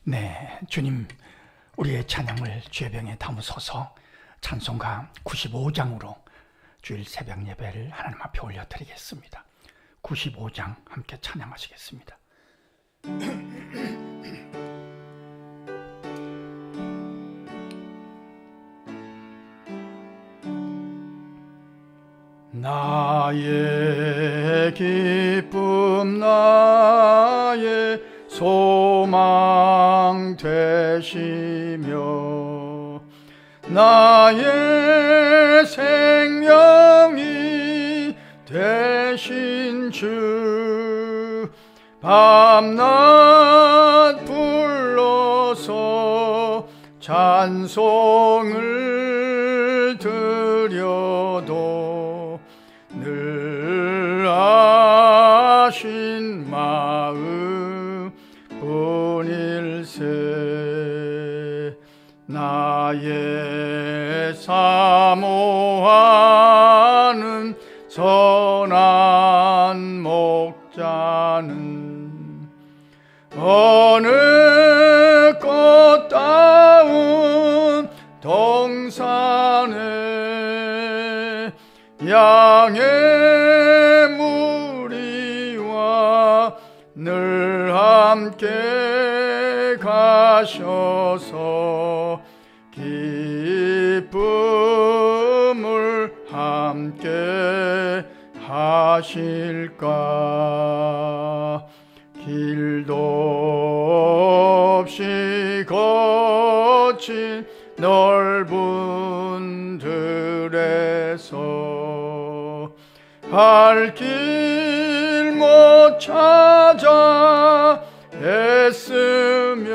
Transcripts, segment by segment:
네, 주님, 우리의 찬양을 죄병에 담으소서. 찬송가 95장으로 주일 새벽 예배를 하나님 앞에 올려드리겠습니다. 95장 함께 찬양하시겠습니다. 나의 기쁨, 나의 소망 되시며 나의 생명이 되신 주, 밤낮 불러서 찬송을 드려도 늘 아신 마음 뿐일세. 나의 사모하는 선한 목자는 어느 꽃다운 동산에 양의 무리와 늘 함께 가셔서 기쁨을 함께 하실까. 길도 없이 거친 넓은 들에서 갈 길 못 찾아 애쓰며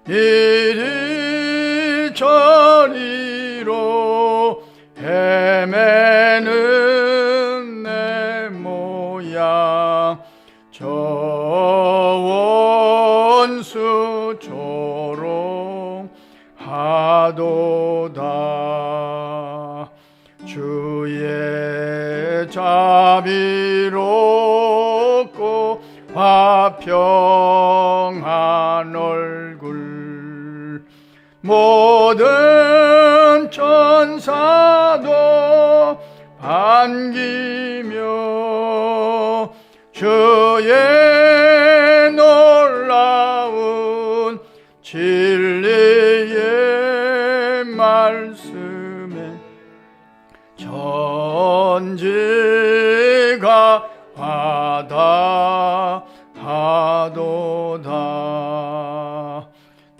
이리 저리로 헤매는 내 모양, 저 원수 조롱하도다. 주의 자비롭고 화평한 얼굴 모든 천사도 반기며 주의 놀라운 진리의 말씀에 천지가 화답하도다.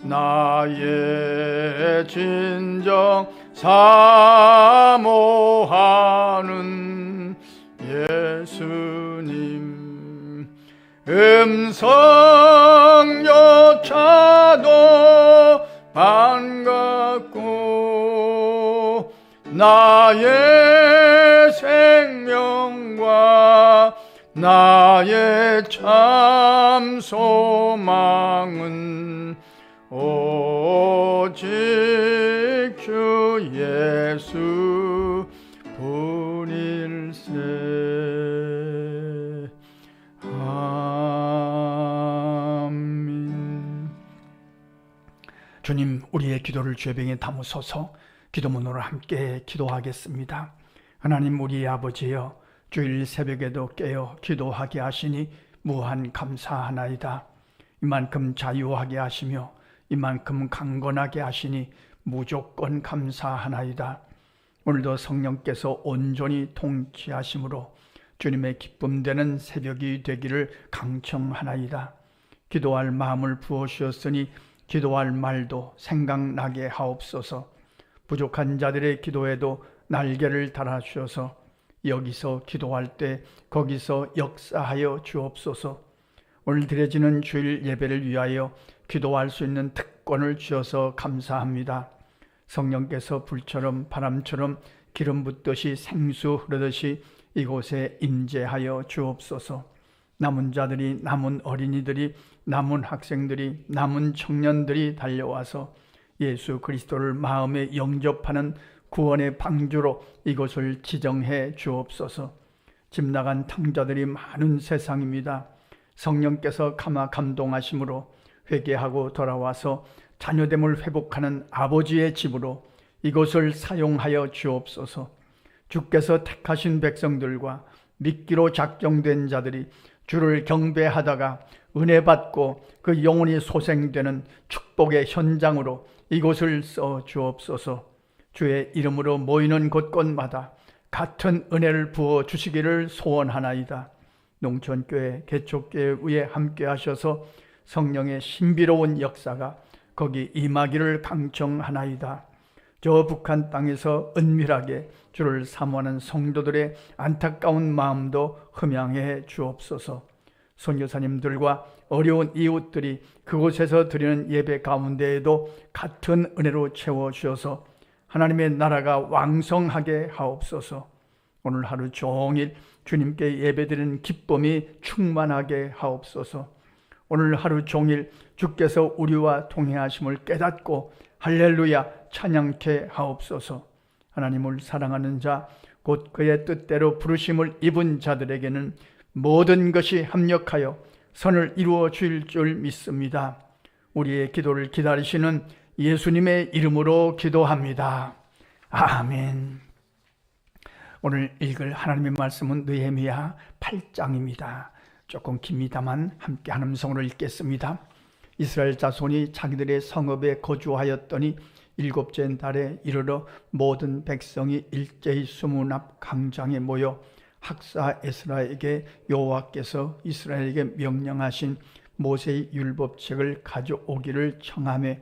나의 진정 사모하는 예수님, 음성조차도 반갑고 나의 생명과 나의 참 소망은 오직 주 예수 뿐일세. 아멘. 주님, 우리의 기도를 죄병에 담으소서. 기도문으로 함께 기도하겠습니다. 하나님, 우리의 아버지여, 주일 새벽에도 깨어 기도하게 하시니 무한 감사하나이다. 이만큼 자유하게 하시며 이만큼 강건하게 하시니 무조건 감사하나이다. 오늘도 성령께서 온전히 통치하심으로 주님의 기쁨 되는 새벽이 되기를 강청하나이다. 기도할 마음을 부어주셨으니 기도할 말도 생각나게 하옵소서. 부족한 자들의 기도에도 날개를 달아주셔서 여기서 기도할 때 거기서 역사하여 주옵소서. 오늘 드려지는 주일 예배를 위하여 기도할 수 있는 특권을 주셔서 감사합니다. 성령께서 불처럼 바람처럼 기름 붓듯이 생수 흐르듯이 이곳에 임재하여 주옵소서. 남은 자들이, 남은 어린이들이, 남은 학생들이, 남은 청년들이 달려와서 예수 그리스도를 마음에 영접하는 구원의 방주로 이곳을 지정해 주옵소서. 집 나간 탕자들이 많은 세상입니다. 성령께서 감화 감동하심으로 회개하고 돌아와서 자녀됨을 회복하는 아버지의 집으로 이곳을 사용하여 주옵소서. 주께서 택하신 백성들과 믿기로 작정된 자들이 주를 경배하다가 은혜 받고 그 영혼이 소생되는 축복의 현장으로 이곳을 써 주옵소서. 주의 이름으로 모이는 곳곳마다 같은 은혜를 부어 주시기를 소원하나이다. 농촌교회, 개척교회 위에 함께 하셔서 성령의 신비로운 역사가 거기 임하기를 강청하나이다. 저 북한 땅에서 은밀하게 주를 사모하는 성도들의 안타까운 마음도 흠양해 주옵소서. 선교사님들과 어려운 이웃들이 그곳에서 드리는 예배 가운데에도 같은 은혜로 채워주셔서 하나님의 나라가 왕성하게 하옵소서. 오늘 하루 종일 주님께 예배드리는 기쁨이 충만하게 하옵소서. 오늘 하루 종일 주께서 우리와 동행하심을 깨닫고 할렐루야 찬양케 하옵소서. 하나님을 사랑하는 자, 곧 그의 뜻대로 부르심을 입은 자들에게는 모든 것이 합력하여 선을 이루어 주실 줄 믿습니다. 우리의 기도를 기다리시는 예수님의 이름으로 기도합니다. 아멘. 오늘 읽을 하나님의 말씀은 느헤미야 8장입니다. 조금 깁니다만 함께 한 음성으로 읽겠습니다. 이스라엘 자손이 자기들의 성읍에 거주하였더니 7째 달에 이르러 모든 백성이 일제히 수문 앞 광장에 모여 학사 에스라에게 여호와께서 이스라엘에게 명령하신 모세의 율법책을 가져오기를 청하며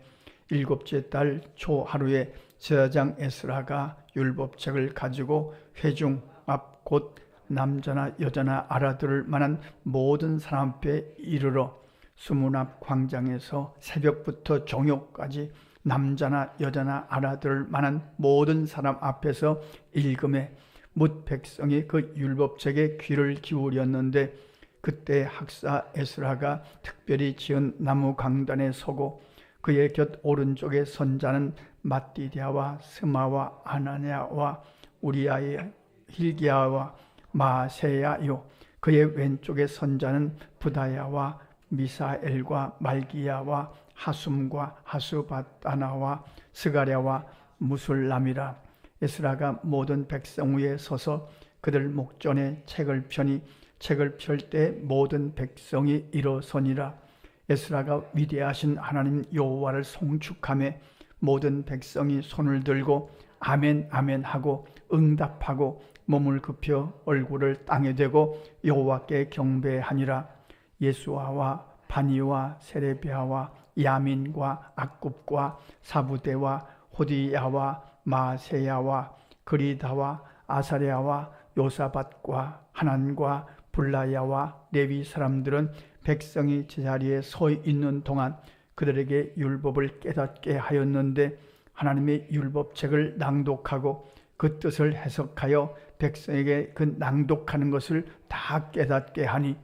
7째 달 초 하루에 제사장 에스라가 율법책을 가지고 회중 앞 곧 남자나 여자나 알아들을 만한 모든 사람 앞에 이르러 수문 앞 광장에서 새벽부터 저녁까지 남자나 여자나 알아들을 만한 모든 사람 앞에서 읽음에 뭇 백성이 그 율법책에 귀를 기울였는데 그때 학사 에스라가 특별히 지은 나무 강단에 서고 그의 곁 오른쪽에 선자는 마띠디아와 스마와 아나니아와 우리아의 hil기야와 마세야요 그의 왼쪽에 선자는 부다야와 미사엘과 말기야와 하숨과 하수바다나와 스가랴와 무술람이라. 에스라가 모든 백성 위에 서서 그들 목전에 책을 펴니 책을 펼 때 모든 백성이 일어서니라. 에스라가 위대하신 하나님 여호와를 송축하며 모든 백성이 손을 들고 아멘 아멘 하고 응답하고 몸을 굽혀 얼굴을 땅에 대고 여호와께 경배하니라. 예수아와 바니와 세레비아와 야민과 악굽과 사부대와 호디야와 마세야와 그리다와 아사랴와 요사밧과 하난과 블라야와 레위 사람들은 백성이 제자리에 서 있는 동안 그들에게 율법을 깨닫게 하였는데 하나님의 율법책을 낭독하고 그 뜻을 해석하여 백성에게 그 낭독하는 것을 다 깨닫게 하니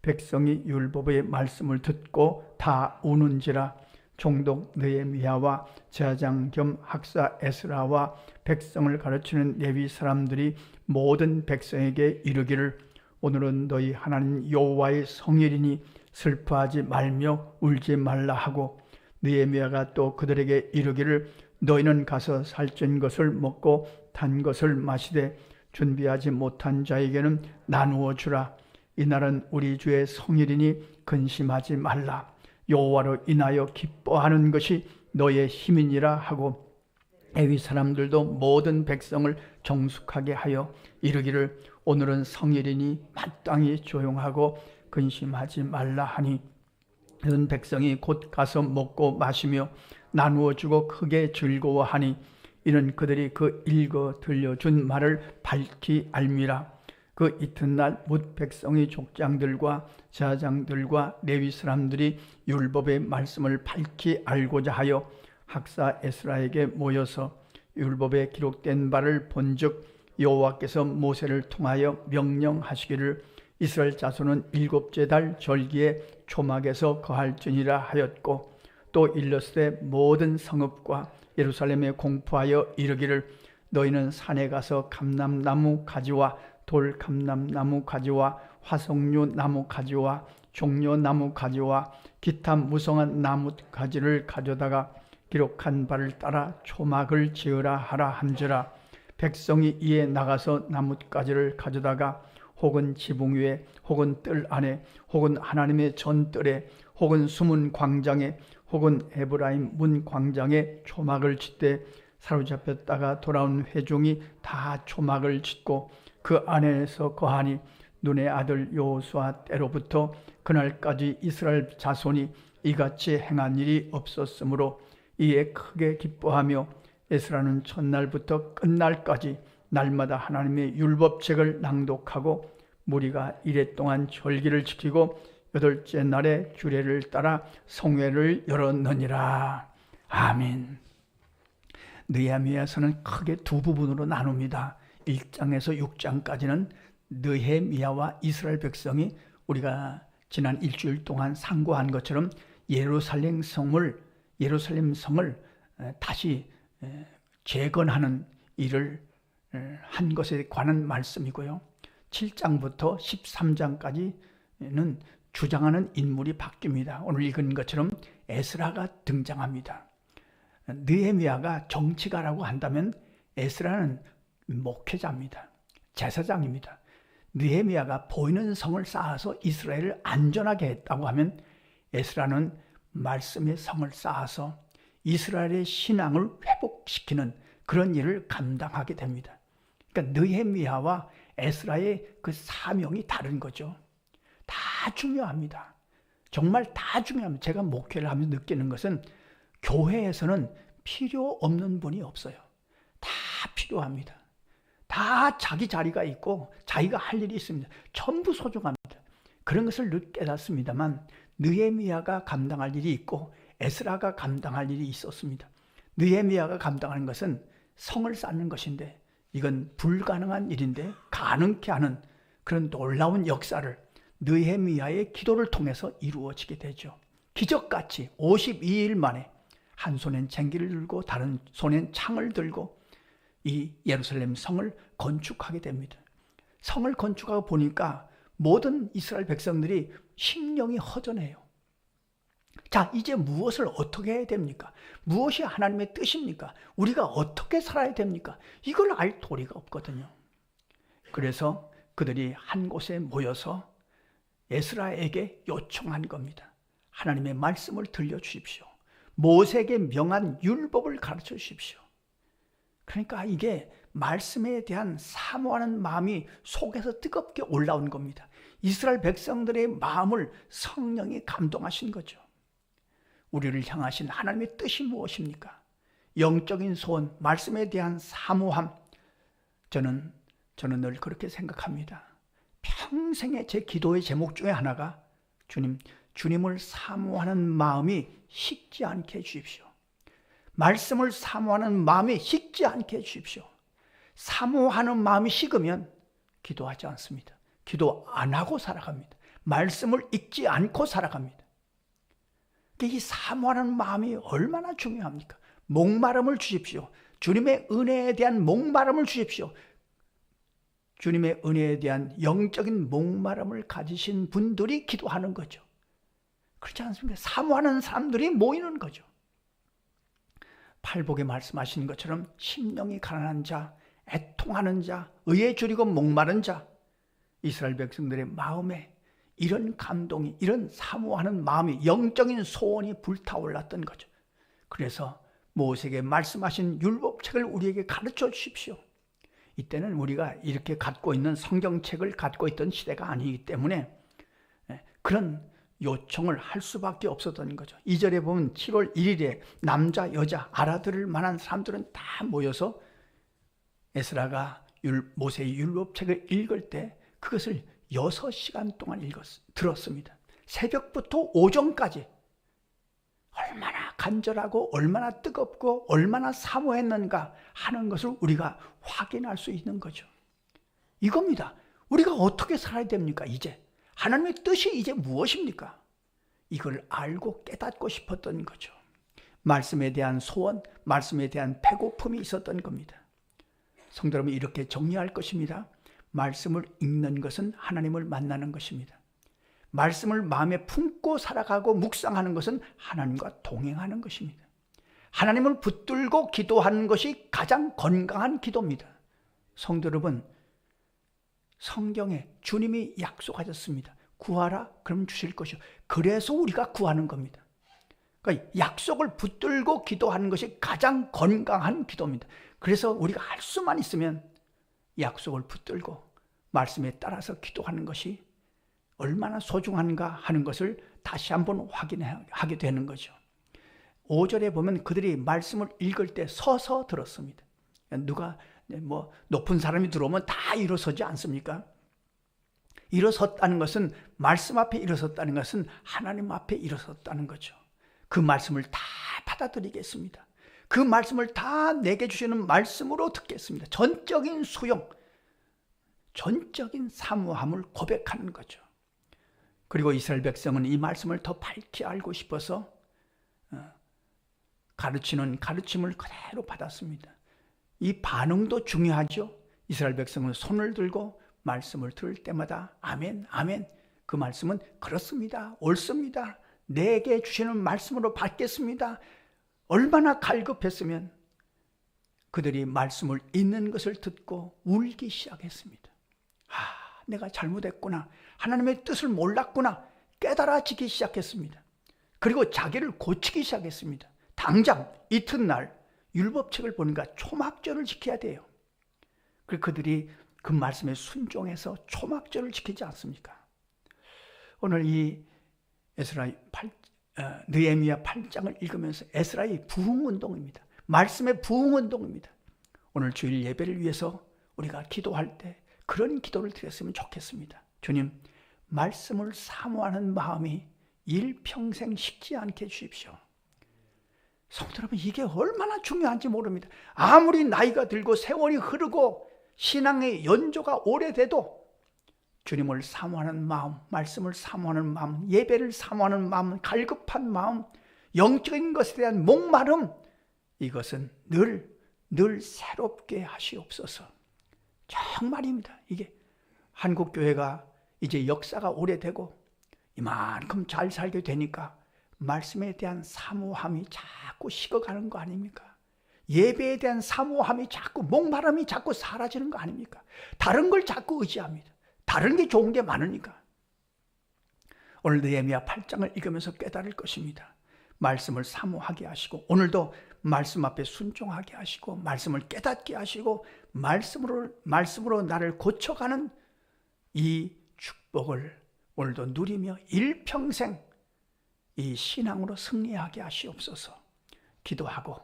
백성이 율법의 말씀을 듣고 다 우는지라. 총독 느헤미야와 제사장 겸 학사 에스라와 백성을 가르치는 레위 사람들이 모든 백성에게 이르기를 오늘은 너희 하나님 여호와의 성일이니 슬퍼하지 말며 울지 말라 하고 느헤미야가 또 그들에게 이르기를 너희는 가서 살찐 것을 먹고 단 것을 마시되 준비하지 못한 자에게는 나누어 주라. 이날은 우리 주의 성일이니 근심하지 말라. 여호와로 인하여 기뻐하는 것이 너의 힘이니라 하고 레위 사람들도 모든 백성을 정숙하게 하여 이르기를 오늘은 성일이니 마땅히 조용하고 근심하지 말라 하니 은 백성이 곧 가서 먹고 마시며 나누어 주고 크게 즐거워하니 이는 그들이 그 읽어 들려준 말을 밝히 알미라. 그 이튿날 뭇 백성의 족장들과 제사장들과 레위 사람들이 율법의 말씀을 밝히 알고자 하여 학사 에스라에게 모여서 율법에 기록된 바를 본즉 여호와께서 모세를 통하여 명령하시기를 이스라엘 자손은 7째 달 절기에 초막에서 거할지니라 하였고 또 일렀으되 모든 성읍과 예루살렘에 공포하여 이르기를 너희는 산에 가서 감람나무 가지와 돌 감람나무 가지와 화석류 나무 가지와 종려 나무 가지와 기타 무성한 나무 가지를 가져다가 기록한 바를 따라 초막을 지으라 하라 한지라. 백성이 이에 나가서 나뭇가지를 가져다가 혹은 지붕 위에 혹은 뜰 안에 혹은 하나님의 전뜰에 혹은 숨은 광장에 혹은 에브라임 문 광장에 초막을 짓되 사로잡혔다가 돌아온 회중이 다 초막을 짓고 그 안에서 거하니 눈의 아들 여호수아 때로부터 그날까지 이스라엘 자손이 이같이 행한 일이 없었으므로 이에 크게 기뻐하며 에스라는 첫날부터 끝날까지 날마다 하나님의 율법책을 낭독하고 무리가 이랫동안 절기를 지키고 여덟째 날에 규례를 따라 성회를 열었느니라. 아멘. 느헤미야서는 크게 두 부분으로 나눕니다. 1장에서 6장까지는 느헤미야와 이스라엘 백성이 우리가 지난 일주일 동안 상고한 것처럼 예루살렘 성을 다시 재건하는 일을 한 것에 관한 말씀이고요. 7장부터 13장까지는 주장하는 인물이 바뀝니다. 오늘 읽은 것처럼 에스라가 등장합니다. 느헤미야가 정치가라고 한다면 에스라는 목회자입니다. 제사장입니다. 느헤미야가 보이는 성을 쌓아서 이스라엘을 안전하게 했다고 하면 에스라는 말씀의 성을 쌓아서 이스라엘의 신앙을 회복시키는 그런 일을 감당하게 됩니다. 그러니까 느헤미야와 에스라의 그 사명이 다른 거죠. 다 중요합니다. 정말 다 중요합니다. 제가 목회를 하면서 느끼는 것은 교회에서는 필요 없는 분이 없어요. 다 필요합니다. 다 자기 자리가 있고 자기가 할 일이 있습니다. 전부 소중합니다. 그런 것을 깨닫습니다만 느헤미야가 감당할 일이 있고 에스라가 감당할 일이 있었습니다. 느헤미야가 감당하는 것은 성을 쌓는 것인데 이건 불가능한 일인데 가능케 하는 그런 놀라운 역사를 느헤미야의 기도를 통해서 이루어지게 되죠. 기적같이 52일 만에 한 손엔 쟁기를 들고 다른 손엔 창을 들고 이 예루살렘 성을 건축하게 됩니다. 성을 건축하고 보니까 모든 이스라엘 백성들이 심령이 허전해요. 자, 이제 무엇을 어떻게 해야 됩니까? 무엇이 하나님의 뜻입니까? 우리가 어떻게 살아야 됩니까? 이걸 알 도리가 없거든요. 그래서 그들이 한 곳에 모여서 에스라에게 요청한 겁니다. 하나님의 말씀을 들려주십시오. 모세에게 명한 율법을 가르쳐 주십시오. 그러니까 이게 말씀에 대한 사모하는 마음이 속에서 뜨겁게 올라온 겁니다. 이스라엘 백성들의 마음을 성령이 감동하신 거죠. 우리를 향하신 하나님의 뜻이 무엇입니까? 영적인 소원, 말씀에 대한 사모함. 저는 늘 그렇게 생각합니다. 평생의 제 기도의 제목 중에 하나가 주님을 사모하는 마음이 식지 않게 해주십시오. 말씀을 사모하는 마음이 식지 않게 해주십시오. 사모하는 마음이 식으면 기도하지 않습니다. 기도 안 하고 살아갑니다. 말씀을 읽지 않고 살아갑니다. 이 사모하는 마음이 얼마나 중요합니까? 목마름을 주십시오. 주님의 은혜에 대한 목마름을 주십시오. 주님의 은혜에 대한 영적인 목마름을 가지신 분들이 기도하는 거죠. 그렇지 않습니까? 사모하는 사람들이 모이는 거죠. 팔복에 말씀하신 것처럼 심령이 가난한 자, 애통하는 자, 의에 줄이고 목마른 자, 이스라엘 백성들의 마음에 이런 감동이, 이런 사모하는 마음이, 영적인 소원이 불타올랐던 거죠. 그래서 모세에게 말씀하신 율법책을 우리에게 가르쳐 주십시오. 이때는 우리가 이렇게 갖고 있는 성경책을 갖고 있던 시대가 아니기 때문에 그런 요청을 할 수밖에 없었던 거죠. 2절에 보면 7월 1일에 남자, 여자, 알아들을 만한 사람들은 다 모여서 에스라가 모세의 율법책을 읽을 때 그것을 6시간 동안 들었습니다. 새벽부터 오전까지 얼마나 간절하고 얼마나 뜨겁고 얼마나 사모했는가 하는 것을 우리가 확인할 수 있는 거죠. 이겁니다. 우리가 어떻게 살아야 됩니까? 이제 하나님의 뜻이 이제 무엇입니까? 이걸 알고 깨닫고 싶었던 거죠. 말씀에 대한 소원, 말씀에 대한 배고픔이 있었던 겁니다. 성도 여러분, 이렇게 정리할 것입니다. 말씀을 읽는 것은 하나님을 만나는 것입니다. 말씀을 마음에 품고 살아가고 묵상하는 것은 하나님과 동행하는 것입니다. 하나님을 붙들고 기도하는 것이 가장 건강한 기도입니다. 성도 여러분, 성경에 주님이 약속하셨습니다. 구하라 그럼 주실 것이요. 그래서 우리가 구하는 겁니다. 그러니까 약속을 붙들고 기도하는 것이 가장 건강한 기도입니다. 그래서 우리가 할 수만 있으면 약속을 붙들고 말씀에 따라서 기도하는 것이 얼마나 소중한가 하는 것을 다시 한번 확인하게 되는 거죠. 5절에 보면 그들이 말씀을 읽을 때 서서 들었습니다. 누가 높은 사람이 들어오면 다 일어서지 않습니까? 일어섰다는 것은, 말씀 앞에 일어섰다는 것은 하나님 앞에 일어섰다는 거죠. 그 말씀을 다 받아들이겠습니다. 그 말씀을 다 내게 주시는 말씀으로 듣겠습니다. 전적인 수용, 전적인 사모함을 고백하는 거죠. 그리고 이스라엘 백성은 이 말씀을 더 밝히 알고 싶어서 가르치는 가르침을 그대로 받았습니다. 이 반응도 중요하죠. 이스라엘 백성은 손을 들고 말씀을 들을 때마다 아멘, 아멘. 그 말씀은 그렇습니다, 옳습니다, 내게 주시는 말씀으로 받겠습니다. 얼마나 갈급했으면 그들이 말씀을 읽는 것을 듣고 울기 시작했습니다. 내가 잘못했구나, 하나님의 뜻을 몰랐구나 깨달아지기 시작했습니다. 그리고 자기를 고치기 시작했습니다. 당장 이튿날 율법책을 보니까 초막절을 지켜야 돼요. 그들이 그 말씀에 순종해서 초막절을 지키지 않습니까? 오늘 이 느헤미야 8장을 읽으면서 에스라의 부흥운동입니다. 말씀의 부흥운동입니다. 오늘 주일 예배를 위해서 우리가 기도할 때 그런 기도를 드렸으면 좋겠습니다. 주님, 말씀을 사모하는 마음이 일평생 식지 않게 해주십시오. 성도 여러분, 이게 얼마나 중요한지 모릅니다. 아무리 나이가 들고 세월이 흐르고 신앙의 연조가 오래돼도 주님을 사모하는 마음, 말씀을 사모하는 마음, 예배를 사모하는 마음, 갈급한 마음, 영적인 것에 대한 목마름, 이것은 늘 새롭게 하시옵소서. 정말입니다. 이게 한국교회가 이제 역사가 오래되고 이만큼 잘 살게 되니까 말씀에 대한 사모함이 자꾸 식어가는 거 아닙니까? 예배에 대한 사모함이 자꾸, 목마름이 자꾸 사라지는 거 아닙니까? 다른 걸 자꾸 의지합니다. 다른 게 좋은 게 많으니까. 오늘 느헤미야 8장을 읽으면서 깨달을 것입니다. 말씀을 사모하게 하시고, 오늘도 말씀 앞에 순종하게 하시고, 말씀을 깨닫게 하시고, 말씀으로 나를 고쳐가는 이 축복을 오늘도 누리며 일평생 이 신앙으로 승리하게 하시옵소서. 기도하고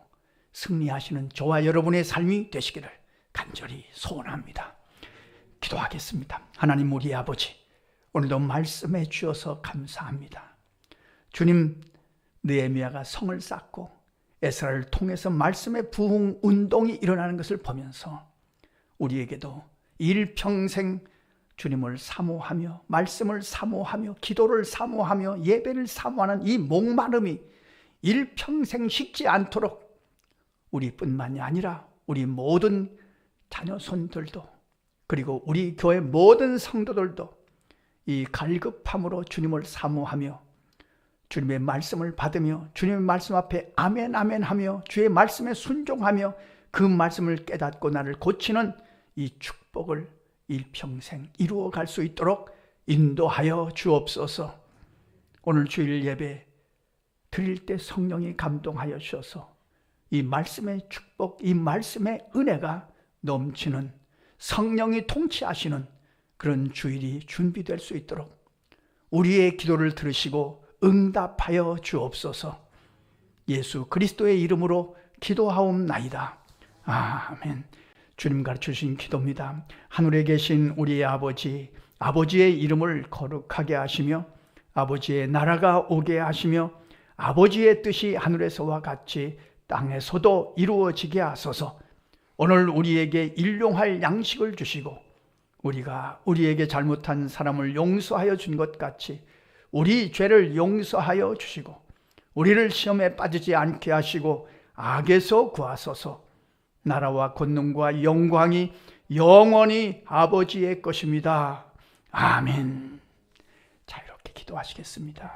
승리하시는 저와 여러분의 삶이 되시기를 간절히 소원합니다. 기도하겠습니다. 하나님 우리 아버지, 오늘도 말씀해 주셔서 감사합니다. 주님, 느헤미야가 성을 쌓고 에스라를 통해서 말씀의 부흥 운동이 일어나는 것을 보면서 우리에게도 일평생 주님을 사모하며 말씀을 사모하며 기도를 사모하며 예배를 사모하는 이 목마름이 일평생 식지 않도록 우리뿐만이 아니라 우리 모든 자녀손들도, 그리고 우리 교회 모든 성도들도 이 갈급함으로 주님을 사모하며 주님의 말씀을 받으며 주님의 말씀 앞에 아멘 아멘 하며 주의 말씀에 순종하며 그 말씀을 깨닫고 나를 고치는 이 축복을 일평생 이루어갈 수 있도록 인도하여 주옵소서. 오늘 주일 예배 드릴 때 성령이 감동하여 주셔서 이 말씀의 축복, 이 말씀의 은혜가 넘치는, 성령이 통치하시는 그런 주일이 준비될 수 있도록 우리의 기도를 들으시고 응답하여 주옵소서. 예수 그리스도의 이름으로 기도하옵나이다. 아멘. 주님 가르쳐주신 기도입니다. 하늘에 계신 우리의 아버지, 아버지의 이름을 거룩하게 하시며 아버지의 나라가 오게 하시며 아버지의 뜻이 하늘에서와 같이 땅에서도 이루어지게 하소서. 오늘 우리에게 일용할 양식을 주시고 우리가 우리에게 잘못한 사람을 용서하여 준 것 같이 우리 죄를 용서하여 주시고 우리를 시험에 빠지지 않게 하시고 악에서 구하소서. 나라와 권능과 영광이 영원히 아버지의 것입니다. 아멘. 자, 이렇게 기도 기도하시겠습니다.